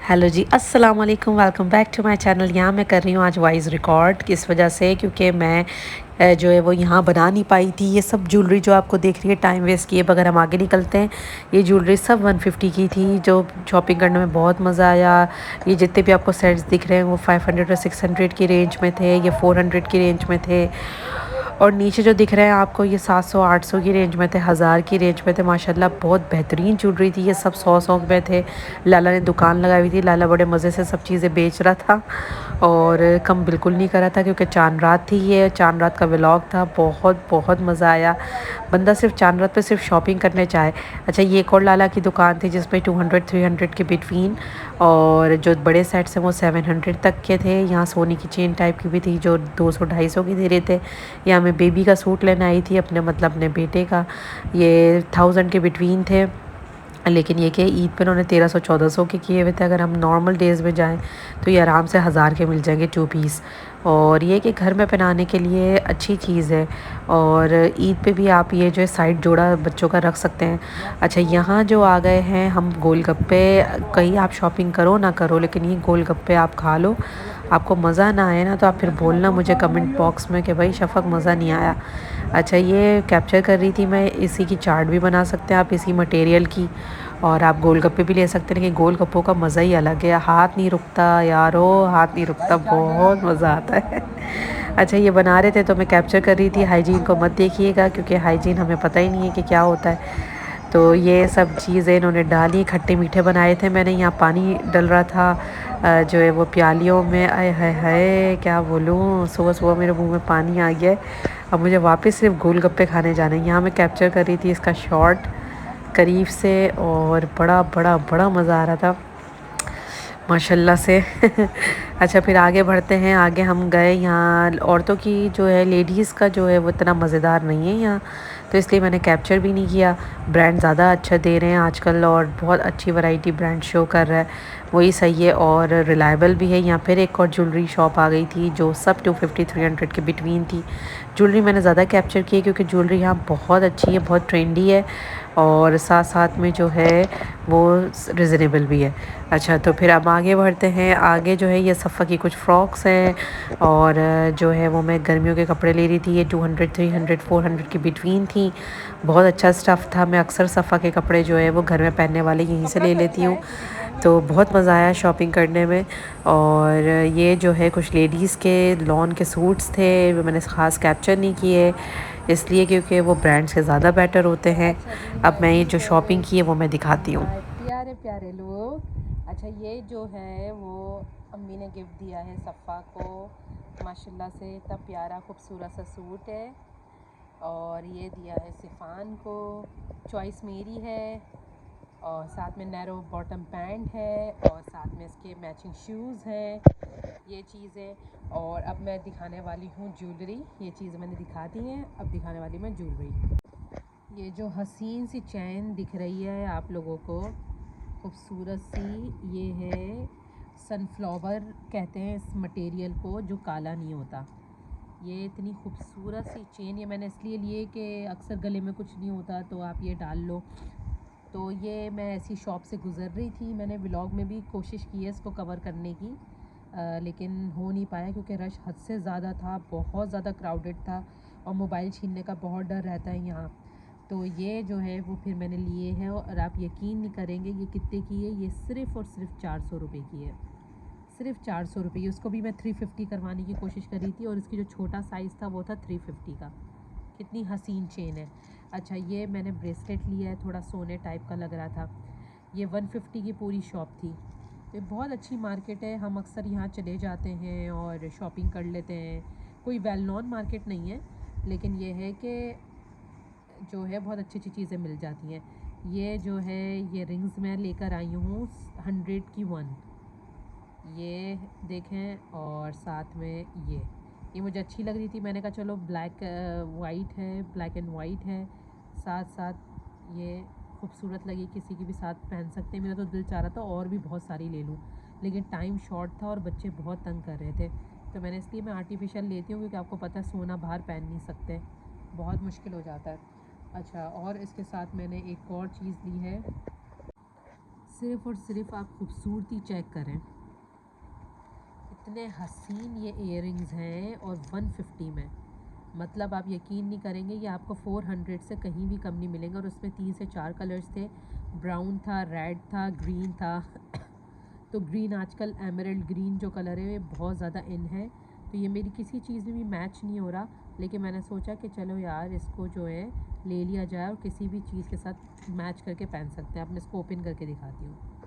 Hello जी, अस्सलाम वालेकुम, welcome back to my channel. यहाँ मैं कर रही हूँ आज वॉइस रिकॉर्ड किस वजह से, क्योंकि मैं जो है वो यहाँ बना नहीं पाई थी। ये सब ज्वेलरी जो आपको देख रही है टाइम वेस्ट किए बगैर हम आगे निकलते हैं। ये ज्वेलरी सब 150 की थी, जो शॉपिंग करने में बहुत मज़ा आया। ये जितने भी आपको सेट्स दिख रहे हैं वो 500 और 600 की रेंज में थे, ये 400 की रेंज में थे। और नीचे जो दिख रहे हैं आपको ये 700-800 की रेंज में थे, 1000 की रेंज में थे। माशाल्लाह बहुत बेहतरीन ज्वेलरी थी। ये सब 100 में थे। लाला ने दुकान लगाई हुई थी, लाला बड़े मज़े से सब चीज़ें बेच रहा था और कम बिल्कुल नहीं कर रहा था, क्योंकि चांद रात थी, ये चांद रात का व्लॉग था। बहुत बहुत मज़ा आया। बंदा सिर्फ चांद रात पे सिर्फ शॉपिंग करने चाहे। अच्छा, ये एक और लाला की दुकान थी जिसमें 200-300 के बिटवीन, और जो बड़े सेट्स हैं वो 700 तक के थे। यहाँ सोने की चेन टाइप की भी थी जो 200-250 की दे रहे थे। यहाँ मैं बेबी का सूट लेने आई थी अपने, मतलब अपने बेटे का। ये 1000 के बिटवीन थे, लेकिन ये कि ईद पे उन्होंने 1300-1400 के किए हुए थे। अगर हम नॉर्मल डेज़ में जाएं तो ये आराम से 1000 के मिल जाएंगे 2 पीस। और ये कि घर में पहनाने के लिए अच्छी चीज़ है। और ईद पे भी आप ये जो है साइड जोड़ा बच्चों का रख सकते हैं। अच्छा, यहाँ जो आ गए हैं हम गोलगप्पे। कहीं आप शॉपिंग करो ना करो, लेकिन ये गोलगप्पे आप खा लो। आपको मज़ा ना आए ना तो आप फिर बोलना मुझे कमेंट बॉक्स में कि भाई शफ़क़ मज़ा नहीं आया। अच्छा, ये कैप्चर कर रही थी मैं। इसी की चाट भी बना सकते हैं आप, इसी मटेरियल की। और आप गोलगप्पे भी ले सकते हैं, लेकिन गोलगप्पों का मज़ा ही अलग है। हाथ नहीं रुकता यारो, हाथ नहीं रुकता, बहुत मज़ा आता है। अच्छा, ये बना रहे थे तो मैं कैप्चर कर रही थी। हाइजीन को मत देखिएगा, क्योंकि हाइजीन हमें पता ही नहीं है कि क्या होता है। तो ये सब चीज़ें इन्होंने डाली, खट्टे मीठे बनाए थे मैंने। यहाँ पानी डल रहा था जो है वो प्यालियों में। आए हाय हाय, क्या बोलूँ, सुबह सुबह मेरे मुंह में पानी आ गया है। अब मुझे वापस सिर्फ गोलगप्पे खाने जाने हैं। यहाँ मैं कैप्चर कर रही थी इसका शॉट करीब से, और बड़ा बड़ा बड़ा मज़ा आ रहा था माशाल्लाह से। अच्छा, फिर आगे बढ़ते हैं। आगे हम गए, यहाँ औरतों की जो है, लेडीज़ का जो है वो इतना मज़ेदार नहीं है यहाँ, तो इसलिए मैंने कैप्चर भी नहीं किया। ब्रांड ज़्यादा अच्छा दे रहे हैं आजकल, और बहुत अच्छी वैरायटी ब्रांड शो कर रहा है, वही सही है और रिलायबल भी है। यहाँ फिर एक और ज्वेलरी शॉप आ गई थी जो सब 250-300 के बिटवीन थी। ज्वेलरी मैंने ज़्यादा कैप्चर की है क्योंकि ज्वेलरी यहाँ बहुत अच्छी है, बहुत ट्रेंडी है, और साथ साथ में जो है वो रिजनेबल भी है। अच्छा, तो फिर अब आगे बढ़ते हैं। आगे जो है ये सफ़ा की कुछ फ्रॉक्स हैं, और जो है वो मैं गर्मियों के कपड़े ले रही थी। ये 200-300-400 के बिटवीन थी। बहुत अच्छा स्टफ़ था। मैं अक्सर सफ़ा के कपड़े जो है वो घर में पहनने वाले यहीं से ले लेती हूँ, तो बहुत मज़ा आया शॉपिंग करने में। और ये जो है कुछ लेडीज़ के लॉन के सूट्स थे, वो मैंने ख़ास कैप्चर नहीं किए इसलिए क्योंकि वो ब्रांड्स के ज़्यादा बेटर होते हैं। अब मैं ये जो शॉपिंग की है वो मैं दिखाती हूँ। प्यारे प्यारे लोग, अच्छा ये जो है वो अम्मी ने गिफ्ट दिया है सफ़ा को। माशाल्लाह से इतना प्यारा खूबसूरत सा सूट है, और ये दिया है सिफ़ान को। चॉइस मेरी है, और साथ में नैरो बॉटम पैंट है, और साथ में इसके मैचिंग शूज़ हैं, ये चीज़ें। और अब मैं दिखाने वाली हूँ ज्वेलरी। ये चीज़ें मैंने दिखा दी हैं, अब दिखाने वाली मैं ज्वेलरी। ये जो हसीन सी चैन दिख रही है आप लोगों को, खूबसूरत सी, ये है सनफ्लावर कहते हैं इस मटेरियल को, जो काला नहीं होता। ये इतनी खूबसूरत सी चेन, ये मैंने इसलिए लिए कि अक्सर गले में कुछ नहीं होता तो आप ये डाल लो। तो ये मैं ऐसी शॉप से गुज़र रही थी, मैंने व्लॉग में भी कोशिश की है इसको कवर करने की, लेकिन हो नहीं पाया क्योंकि रश हद से ज़्यादा था, बहुत ज़्यादा क्राउडेड था, और मोबाइल छीनने का बहुत डर रहता है यहाँ। तो ये जो है वो फिर मैंने लिए हैं, और आप यकीन नहीं करेंगे ये कितने की है। ये सिर्फ़ और सिर्फ 400 रुपये की है, सिर्फ 400 रुपये। उसको भी मैं 350 करवाने की कोशिश कर रही थी, और इसकी जो छोटा साइज़ था वो था 350 का। कितनी हसीन चेन है। अच्छा, ये मैंने ब्रेसलेट लिया है, थोड़ा सोने टाइप का लग रहा था। ये 150 की पूरी शॉप थी। तो बहुत अच्छी मार्केट है, हम अक्सर यहाँ चले जाते हैं और शॉपिंग कर लेते हैं। कोई वेल नोन मार्केट नहीं है, लेकिन ये है कि जो है बहुत अच्छी अच्छी चीज़ें मिल जाती हैं। ये जो है ये रिंग्स मैं लेकर आई हूँ 100 की 1, ये देखें, और साथ में ये मुझे अच्छी लग रही थी, मैंने कहा चलो ब्लैक वाइट है, ब्लैक एंड वाइट है, साथ साथ ये खूबसूरत लगी, किसी के भी साथ पहन सकते हैं। मेरा तो दिल चाह रहा था और भी बहुत सारी ले लूँ, लेकिन टाइम शॉर्ट था और बच्चे बहुत तंग कर रहे थे, तो मैंने इसलिए मैं आर्टिफिशियल लेती हूँ, क्योंकि आपको पता है सोना बाहर पहन नहीं सकते, बहुत मुश्किल हो जाता है। अच्छा, और इसके साथ मैंने एक और चीज़ ली है। सिर्फ़ और सिर्फ़ आप खूबसूरती चेक करें, इतने हसीन ये इयररिंग्स हैं और 150 में। मतलब आप यकीन नहीं करेंगे, ये आपको 400 से कहीं भी कम नहीं मिलेंगे। और उसमें 3 से 4 कलर्स थे, ब्राउन था, रेड था, ग्रीन था। तो ग्रीन आजकल एमरल्ड ग्रीन जो कलर है ये बहुत ज़्यादा इन है, तो ये मेरी किसी चीज़ में भी मैच नहीं हो रहा। लेकिन मैंने सोचा कि चलो यार इसको जो है ले लिया जाए और किसी भी चीज़ के साथ मैच करके पहन सकते हैं। अब मैं इसको ओपन करके दिखाती हूँ।